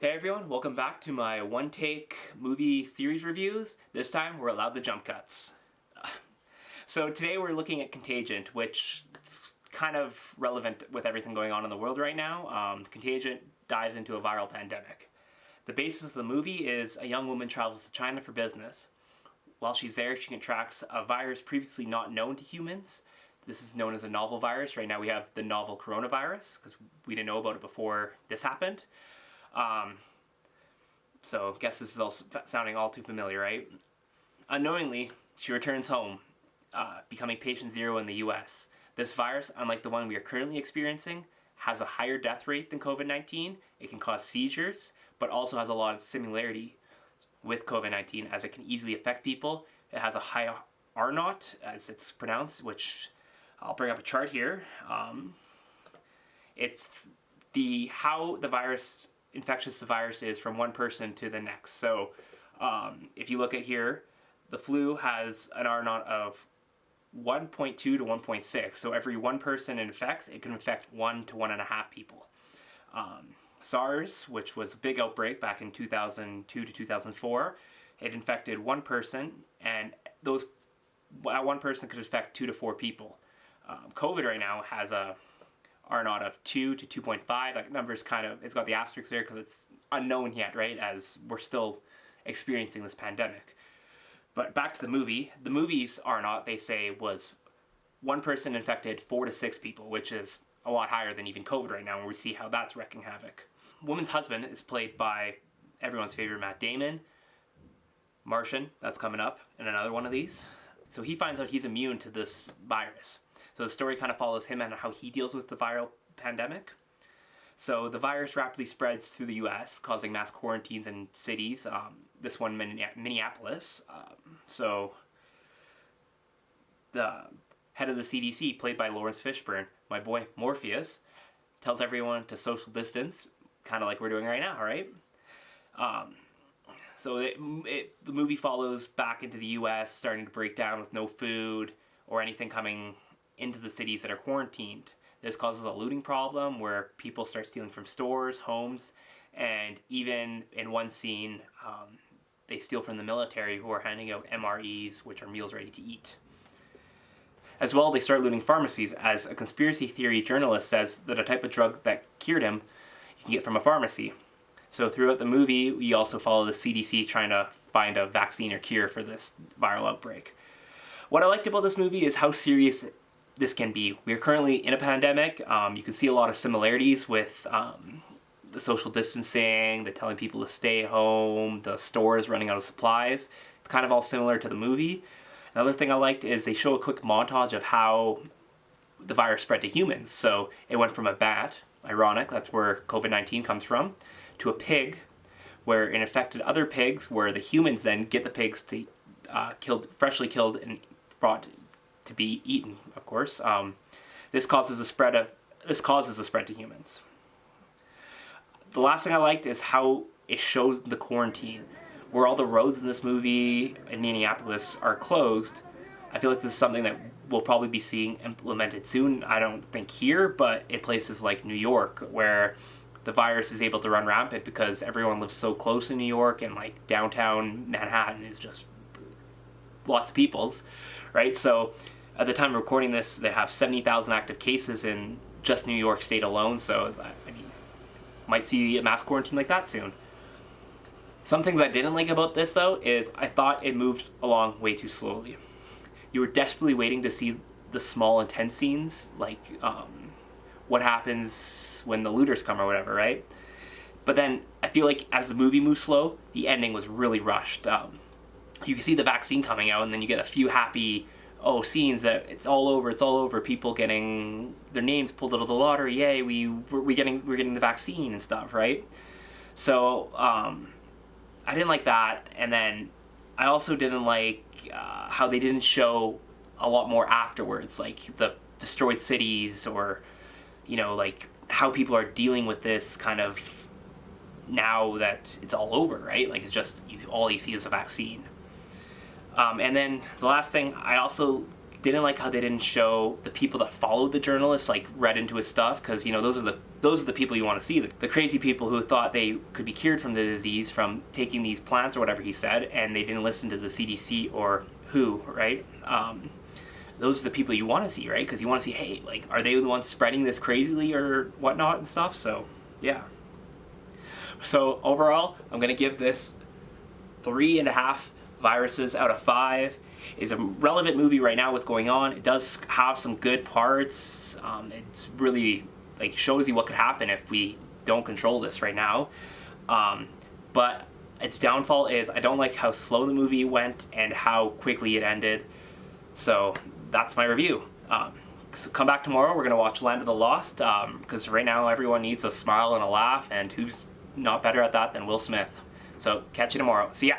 Hey everyone, welcome back to my one-take movie series reviews. This time we're allowed the jump cuts. So today we're looking at Contagion, which is kind of relevant with everything going on in the world right now. Contagion dives into a viral pandemic. The basis of the movie is a young woman travels to China for business. While she's there, she contracts a virus previously not known to humans. This is known as a novel virus. Right now we have the novel coronavirus, because we didn't know about it before this happened. So guess this is all sounding all too familiar, right? Unknowingly, she returns home, becoming patient zero in the US. This virus, unlike the one we are currently experiencing, has a higher death rate than COVID-19. It can cause seizures, but also has a lot of similarity with COVID-19 as it can easily affect people. It has a high R0, as it's pronounced, which I'll bring up a chart here. It's how infectious the virus is from one person to the next. So if you look at here, the flu has an R0 of 1.2 to 1.6. So every one person it infects, it can infect 1 to 1.5 people. SARS, which was a big outbreak back in 2002 to 2004, it infected one person, and that one person could infect 2 to 4 people. COVID right now has a R0 of 2 to 2.5. That number's it's got the asterisk there because it's unknown yet, right? As we're still experiencing this pandemic. But back to the movie. The movie's R0, they say, was one person infected 4 to 6 people, which is a lot higher than even COVID right now, and we see how that's wreaking havoc. Woman's husband is played by everyone's favorite Matt Damon. Martian, that's coming up in another one of these. So he finds out he's immune to this virus. So the story kind of follows him and how he deals with the viral pandemic. So the virus rapidly spreads through the US, causing mass quarantines in cities. This one, Minneapolis. So the head of the CDC, played by Lawrence Fishburne, my boy Morpheus, tells everyone to social distance, kind of like we're doing right now, right? So the movie follows back into the US, starting to break down with no food or anything coming into the cities that are quarantined. This causes a looting problem where people start stealing from stores, homes, and even in one scene, they steal from the military who are handing out MREs, which are meals ready to eat. As well, they start looting pharmacies, as a conspiracy theory journalist says that a type of drug that cured him you can get from a pharmacy. So throughout the movie, we also follow the CDC trying to find a vaccine or cure for this viral outbreak. What I liked about this movie is how serious this can be. We are currently in a pandemic. You can see a lot of similarities with the social distancing, the telling people to stay home, the stores running out of supplies. It's kind of all similar to the movie. Another thing I liked is they show a quick montage of how the virus spread to humans. So it went from a bat, ironic, that's where COVID-19 comes from, to a pig, where it infected other pigs, where the humans then get the pigs to freshly killed and brought to be eaten, of course. This causes a spread to humans. The last thing I liked is how it shows the quarantine, where all the roads in this movie in Minneapolis are closed. I feel like this is something that we'll probably be seeing implemented soon. I don't think here, but in places like New York, where the virus is able to run rampant because everyone lives so close in New York, and like downtown Manhattan is just lots of people's, right? So at the time of recording this, they have 70,000 active cases in just New York State alone, so I mean, might see a mass quarantine like that soon. Some things I didn't like about this, though, is I thought it moved along way too slowly. You were desperately waiting to see the small, intense scenes, like what happens when the looters come or whatever, right? But then I feel like as the movie moves slow, the ending was really rushed. You can see the vaccine coming out, and then you get a few happy scenes that it's all over, people getting their names pulled out of the lottery, yay, we're getting the vaccine and stuff, right? So I didn't like that, and then I also didn't like how they didn't show a lot more afterwards, like the destroyed cities, or like how people are dealing with this kind of now that it's all over, right? Like it's just all you see is a vaccine. And then the last thing, I also didn't like how they didn't show the people that followed the journalist, like read into his stuff, because those are the people you want to see, the crazy people who thought they could be cured from the disease from taking these plants or whatever he said, and they didn't listen to the CDC or WHO, right? Those are the people you want to see, right? Because you want to see, hey, like, are they the ones spreading this crazily or whatnot and stuff? So yeah. So overall, I'm gonna give this 3.5 viruses out of 5. It's a relevant movie right now with going on. It does have some good parts. It's really like shows you what could happen if we don't control this right now. But its downfall is I don't like how slow the movie went and how quickly it ended. So that's my review. So come back tomorrow. we're gonna watch Land of the Lost, because right now everyone needs a smile and a laugh, and who's not better at that than Will Smith. So catch you tomorrow. See ya.